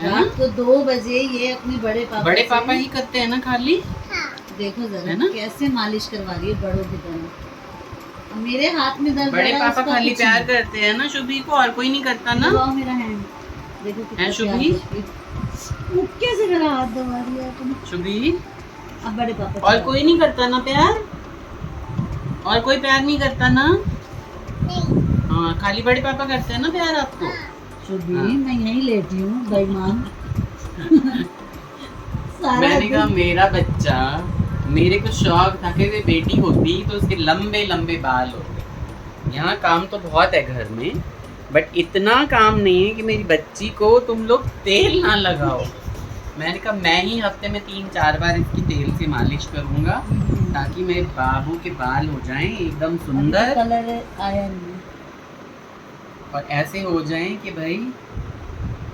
रात को 2 बजे ये अपने बड़े पापा ही करते हैं ना खाली। देखो जरा कैसे मालिश करवा रही है बड़ों की तरह। मेरे हाथ में दर्द, बड़े पापा खाली प्यार करते हैं ना शुभी को, और कोई नहीं करता ना। मेरा हैंड देखो कितना शुभी, मुक्के से मेरा हाथ दबा दिया तुम शुभी। अब बड़े पापा और कोई नहीं करता ना प्यार, और कोई प्यार नहीं करता ना। हाँ, खाली बड़े पापा करते हैं ना प्यार आपको। शुभी मैं यहीं लेटी हूँ बेईमान। मैंने कहा मेरा बच्चा, मेरे को शौक था कि वे बेटी होती तो उसके लंबे लंबे बाल होते। यहाँ काम तो बहुत है घर में, बट इतना काम नहीं है कि मेरी बच्ची को तुम लोग तेल ना लगाओ। मैंने कहा मैं ही हफ्ते में 3-4 बार इसकी तेल से मालिश करूँगा ताकि मेरे बाबू के बाल हो जाएं एकदम सुंदर, कलर आया नहीं और ऐसे हो जाएं कि भाई,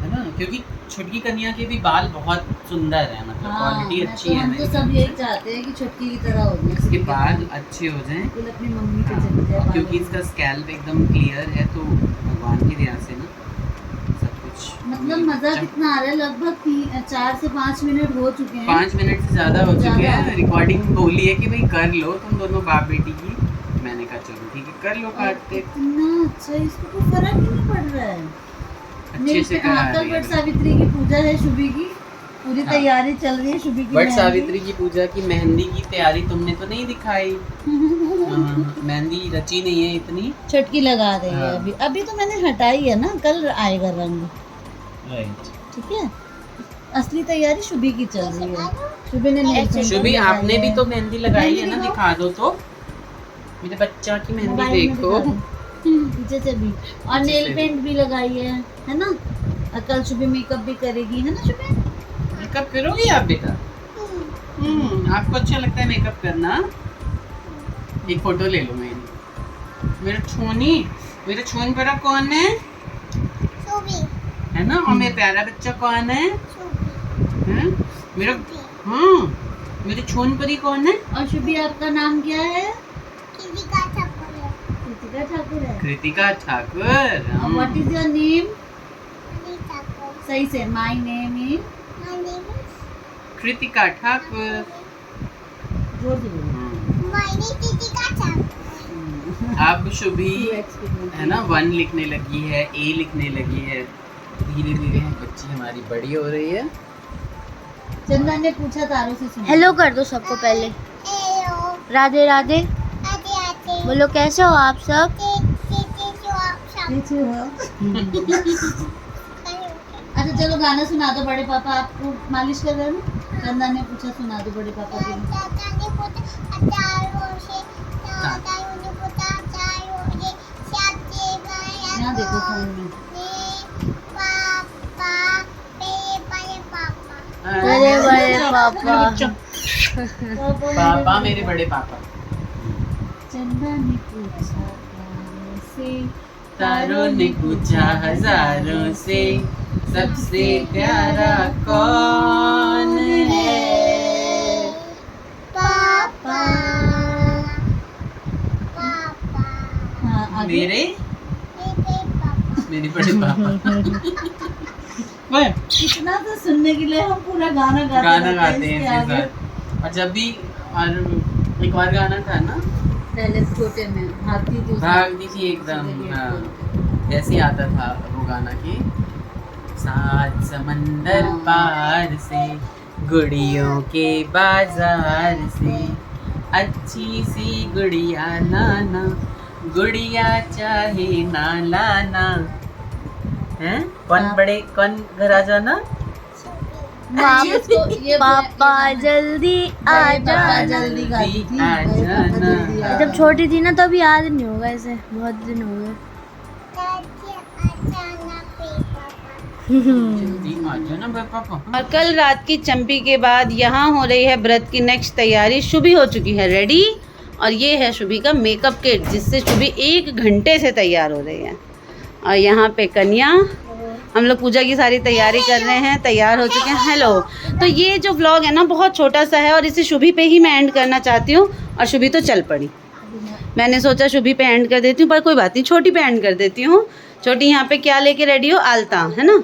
है ना, क्योंकि छुटकी कन्या के भी बाल बहुत सुंदर है, मतलब क्वालिटी अच्छी है। हम तो सब यही चाहते हैं कि छुटकी की तरह हो जाए, इसके बाल अच्छे हो जाएं, अपनी मम्मी के चले जाए, क्योंकि इसका स्कैल्प एकदम क्लियर है, तो भगवान की दया से ना सब कुछ मतलब मजा कितना आ रहा है। लगभग 4 से 5 मिनट हो चुके हैं। 5 मिनट से ज़्यादा हो चुके हैं। रिकॉर्डिंग बोली है कि भाई कर लो तुम दोनों बाप बेटी की। मैंने कहा चलो ठीक है कर लो, काटते। इतना अच्छा, इसको कोई फर्क ही नहीं पड़ रहा है। अच्छे से करा कल वट सावित्री की पूजा है, शुभी की पूरी तैयारी चल रही है। शुभी की वट सावित्री की पूजा की मेहंदी की तैयारी तुमने तो नहीं दिखाई। मेहंदी रची नहीं है इतनी, छुटकी लगा रही है अभी। अभी तो मैंने हटाई है ना, कल आएगा रंग। राइट, ठीक है। असली तैयारी शुभी की चल रही है। शुभी ने शुभी आपने भी तो मेहंदी लगाई है ना, दिखा दो तो मेरे बच्चा की मेहंदी देखो पीछे से भी, और नेल पेंट भी लगाई है ना। और कल शुभी मेकअप भी करेगी, है ना शुभी? मेकअप करोगी आप बेटा? आपको अच्छा लगता है मेकअप करना? एक फोटो ले लो मेरी। मेरा छोन बड़ा कौन है? है ना। और मेरा प्यारा बच्चा कौन है? मेरा मेरे छोन परी कौन है? और शुभी आपका नाम क्या है? Kritika Thakur. What is your name? सही से, my name is Kritika Thakur. अब शुभी है ना 1 लिखने लगी है, ए लिखने लगी है। धीरे धीरे बच्ची हमारी बड़ी हो रही है। चंदन ने पूछा तारों से सुना। हेलो कर दो सबको पहले। राधे राधे बोलो, कैसे हो आप सब? अच्छा चलो गाना सुना दो बड़े पापा। आपको मालिश कर रहे हैं ना? चंदन ने पूछा सुना दो बड़े पापा के। यहाँ देखो फोन में। अरे बड़े पापा, पापा मेरे बड़े पापा। चंदन ने पूछा तारों ने पूछा हजारों से, सबसे प्यारा कौन है? पापा। मेरे बड़े पापा। इतना तो सुनने के लिए हम पूरा गाना गाते हैं इसके साथ। और जब भी, और एक और गाना था ना पहले छोटे में, भागती थी एकदम, जैसे आता था वो गाना की 7 समंदर पार से, गुड़ियों के बाजार से, अच्छी सी गुड़िया लाना, गुड़िया चाहे ना लाना। हैं? कौन घर आ जाना? पापा जल्दी आ जाना। जब छोटी थी ना तो अभी याद नहीं होगा, ऐसे बहुत दिन हो गए। और कल रात की चंपी के बाद यहाँ हो रही है व्रत की नेक्स्ट तैयारी। शुभी हो चुकी है रेडी, और ये है शुभी का मेकअप किट जिससे शुभी 1 घंटे से तैयार हो रही है। और यहाँ पे कन्या, हम लोग पूजा की सारी तैयारी कर रहे हैं, तैयार हो चुके हैं। हेलो। तो ये जो व्लॉग है ना बहुत छोटा सा है, और इसे शुभी पे ही मैं एंड करना चाहती हूँ। और शुभी तो चल पड़ी, मैंने सोचा शुभी पे एंड कर देती हूँ, पर कोई बात नहीं, छोटी पे एंड कर देती हूँ। छोटी यहाँ पे क्या लेके रेडी हो? आलता, है ना।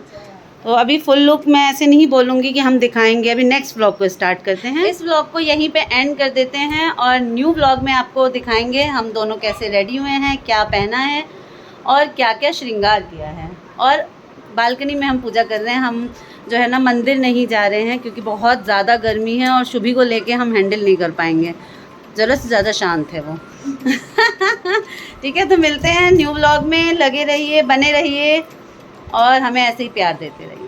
तो अभी फुल लुक मैं ऐसे नहीं बोलूँगी कि हम दिखाएंगे, अभी नेक्स्ट व्लॉग को स्टार्ट करते हैं। इस व्लॉग को यहीं पे एंड कर देते हैं और न्यू व्लॉग में आपको दिखाएंगे हम दोनों कैसे रेडी हुए हैं, क्या पहना है और क्या क्या श्रृंगार किया है। और बालकनी में हम पूजा कर रहे हैं, हम जो है ना मंदिर नहीं जा रहे हैं क्योंकि बहुत ज़्यादा गर्मी है और शुभी को लेके हम हैंडल नहीं कर पाएंगे, ज़रूरत से ज़्यादा शांत है वो। ठीक है, तो मिलते हैं न्यू व्लॉग में, लगे रहिए, बने रहिए और हमें ऐसे ही प्यार देते रहिए।